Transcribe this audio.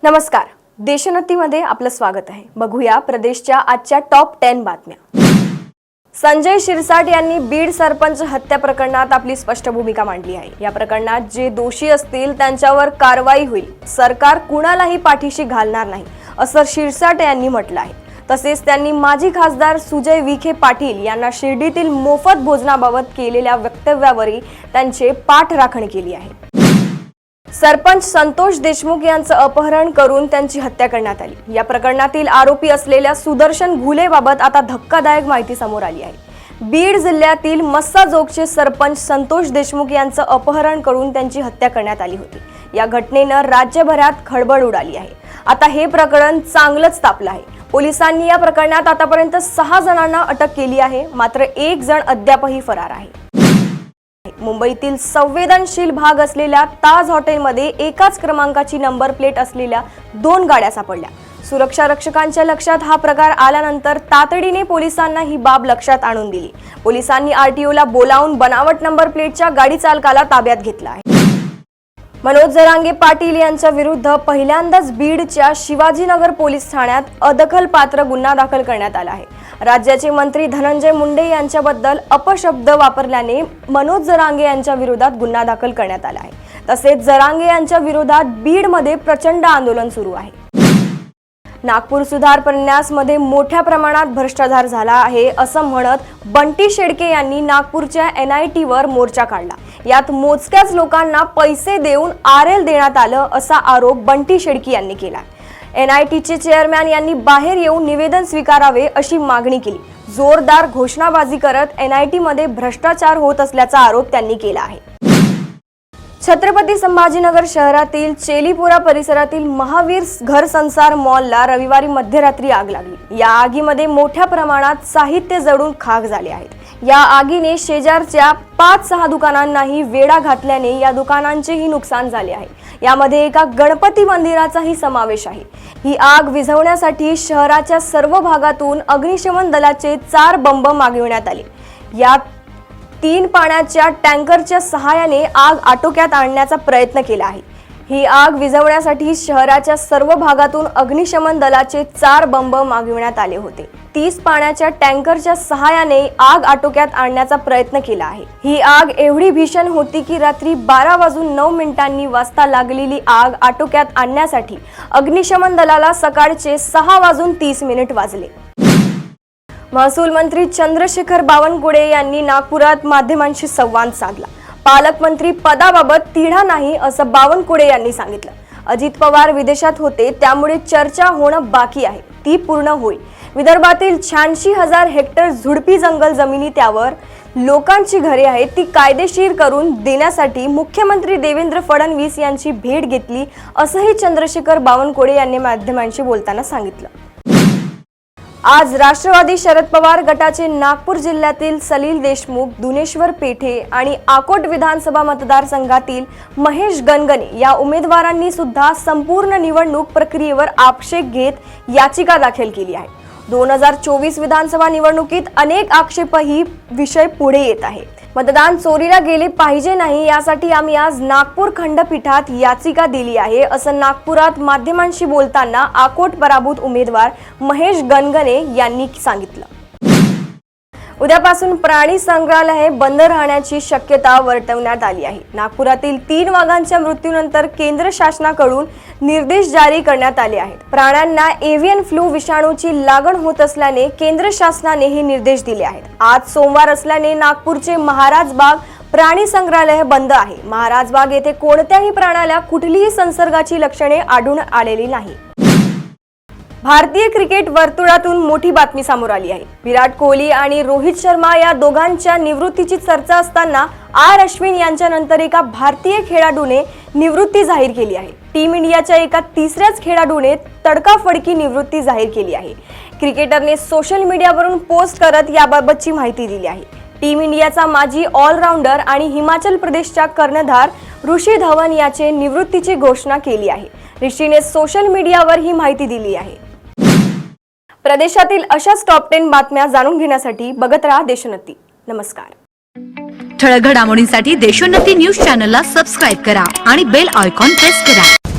नमस्कार, देशोन्नतीमध्ये आपलं स्वागत आहे। बघूया प्रदेशच्या आजच्या टॉप 10 बातम्या। संजय शिरसाट यांनी बीड सरपंच हत्या प्रकरणात आपली स्पष्ट भूमिका मांडली आहे। या प्रकरणात जे दोषी असतील त्यांच्यावर कारवाई होईल, सरकार कुणालाही पाठीशी घालणार नाही असं शिरसाट यांनी म्हटलं आहे। तसेच त्यांनी माजी खासदार सुजय विखे पाटील यांना शिर्डीतील मोफत भोजनाबाबत केलेल्या वक्तव्यावरही त्यांचे पाठराखण केली आहे। सरपंच संतोष देशमुख यांचं अपहरण करून त्यांची हत्या करण्यात आली। या प्रकरणातील आरोपी असलेल्या सुदर्शन घुलेबाबत आता धक्कादायक माहिती समोर आली आहे। बीड जिल्ह्यातील मस्साजोगचे सरपंच संतोष देशमुख यांचं अपहरण करून त्यांची हत्या करण्यात आली होती। या घटनेनं राज्यभरात खळबळ उडाली आहे। आता हे प्रकरण चांगलंच तापलं आहे। पोलिसांनी या प्रकरणात आतापर्यंत 6 जणांना अटक केली आहे, मात्र 1 जण अद्यापही फरार आहे। मुंबईतील संवेदनशील भाग असलेल्या ताज हॉटेलमध्ये एकाच क्रमांकाची नंबर प्लेट असलेल्या 2 गाड्या सापडल्या। सुरक्षा रक्षकांच्या लक्षात हा प्रकार आल्यानंतर तातडीने पोलिसांना ही बाब लक्षात आणून दिली। पोलिसांनी आरटीओला बोलावून बनावट नंबर प्लेटच्या गाडी चालकाला ताब्यात घेतला आहे। मनोज जरांगे पाटील यांच्या विरुद्ध पहिल्यांदाच बीडच्या शिवाजीनगर पोलीस ठाण्यात अदखलपात्र गुन्हा दाखल करण्यात आला आहे। राज्याचे मंत्री धनंजय मुंडे यांच्याबद्दल अपशब्द वापरल्याने मनोज जरांगे यांच्या विरोधात गुन्हा दाखल करण्यात आला आहे। तसेच जरांगे यांच्या विरोधात बीडमध्ये प्रचंड आंदोलन सुरू आहे। नागपूर सुधार प्रन्यासमध्ये मोठ्या प्रमाणात भ्रष्टाचार झाला आहे असं म्हणत बंटी शेडके यांनी नागपूरच्या NITवर मोर्चा काढला। यात मोजक्याच लोकांना पैसे देऊन RL देण्यात आलं असा आरोप बंटी शेडके यांनी केला। NITचे चेअरमॅन यांनी बाहेर येऊन निवेदन स्वीकारावे अशी मागणी केली। जोरदार घोषणाबाजी करत NITमध्ये भ्रष्टाचार होत असल्याचा आरोप त्यांनी केला आहे। छत्रपती संभाजीनगर शहरातील चेलीपुरा परिसरातील महावीर घर संसार मॉलला रविवारी मध्यरात्री आग लागली। या आगीमध्ये मोठ्या प्रमाणात साहित्य जळून खाक झाले आहेत। या आगीने शेजारच्या 5-6 दुकानांनाही वेढा घातल्याने या दुकानांचेही नुकसान झाले आहे। यामध्ये एका गणपती मंदिराचाही समावेश आहे। ही आग विझवण्यासाठी शहराच्या सर्व भागातून अग्निशमन दलाचे 4 बंब मागविण्यात आले। यात 3 पाण्याच्या टँकरच्या सहाय्याने आग आटोक्यात आणण्याचा प्रयत्न केला आहे। ही आग विझवण्यासाठी शहराच्या सर्व भागातून अग्निशमन दलाचे 4 बंब मागविण्यात आले होते। 30 पाण्याच्या टँकरच्या सहाय्याने आग आटोक्यात आणण्याचा प्रयत्न केला आहे। ही आग एवढी भीषण होती की रात्री 12:09 वाजता लागलेली आग आटोक्यात आणण्यासाठी अग्निशमन दलाला सकाळचे 6:30 वाजले। महसूल मंत्री चंद्रशेखर बावनकुळे यांनी नागपुरात माध्यमांशी संवाद साधला। पालकमंत्री पदाबाबत तिढा नाही असं बावनकुळे यांनी सांगितलं। अजित पवार विदेशात होते, त्यामुळे चर्चा होणं बाकी आहे, ती पूर्ण होईल। विदर्भातील 86,000 हेक्टर झुडपी जंगल जमिनी त्यावर लोकांची घरे आहेत, ती कायदेशीर करून देण्यासाठी मुख्यमंत्री देवेंद्र फडणवीस यांची भेट घेतली असंही चंद्रशेखर बावनकुळे यांनी माध्यमांशी बोलताना सांगितलं। आज राष्ट्रवादी शरद पवार गटाचे नागपूर जिल्ह्यातील सलील देशमुख, दुनेश्वर पेठे आणि आकोट विधानसभा मतदारसंघातील महेश गणगणे या उमेदवारांनी सुद्धा संपूर्ण निवडणूक प्रक्रियेवर आक्षेप घेत याचिका दाखल केली आहे। 2024 विधानसभा निवडणुकीत अनेक आक्षेपही विषय पुढे येत आहेत। मतदान चोरीला गेले पाहिजे नाही यासाठी आम्ही आज नागपूर खंडपीठात याचिका दिली आहे असं नागपुरात माध्यमांशी बोलताना आकोट पराभूत उमेदवार महेश गणगणे यांनी सांगितलं। उद्यापासून प्राणी संग्रहालय बंद राहण्याची शक्यता वर्तवण्यात आली आहे। नागपुरातील 3 वाघांच्या मृत्यूनंतर केंद्र शासनाकडून निर्देश जारी करण्यात आले आहेत। प्राण्यांना एव्हियन फ्लू विषाणूची लागण होत असल्याने केंद्र शासनाने हे निर्देश दिले आहेत। आज सोमवार असल्याने नागपूरचे महाराज बाग प्राणी संग्रहालय बंद आहे। महाराज बाग येथे कोणत्याही प्राण्याला कुठलीही संसर्गाची लक्षणे आढळून आलेली नाही। भारतीय क्रिकेट वर्तुळातून मोठी बातमी समोर आली आहे। विराट कोहली आणि रोहित शर्मा या दोघांच्या निवृत्तीची चर्चा असताना R अश्विन यांच्यानंतर एका भारतीय खेळाडूने निवृत्ती जाहीर केली आहे। टीम इंडियाच्या एका 3ऱ्याच खेळाडूने तडकाफडकी निवृत्ती जाहीर केली आहे। क्रिकेटरने सोशल मीडियावरून पोस्ट करत याबाबतची माहिती दिली आहे। टीम इंडियाचा माजी ऑलराऊंडर आणि हिमाचल प्रदेशचा कर्णधार ऋषी धवन याचे निवृत्तीची घोषणा केली आहे। ऋषीने सोशल मीडियावर ही माहिती दिली आहे। प्रदेशातील अशाच टॉप 10 बातम्या जाणून घेण्यासाठी बघत रहा देशोन्नती। नमस्कार। ठळक घडामोडींसाठी देशोन्नती न्यूज चॅनलला सबस्क्राइब करा आणि बेल आयकॉन प्रेस करा।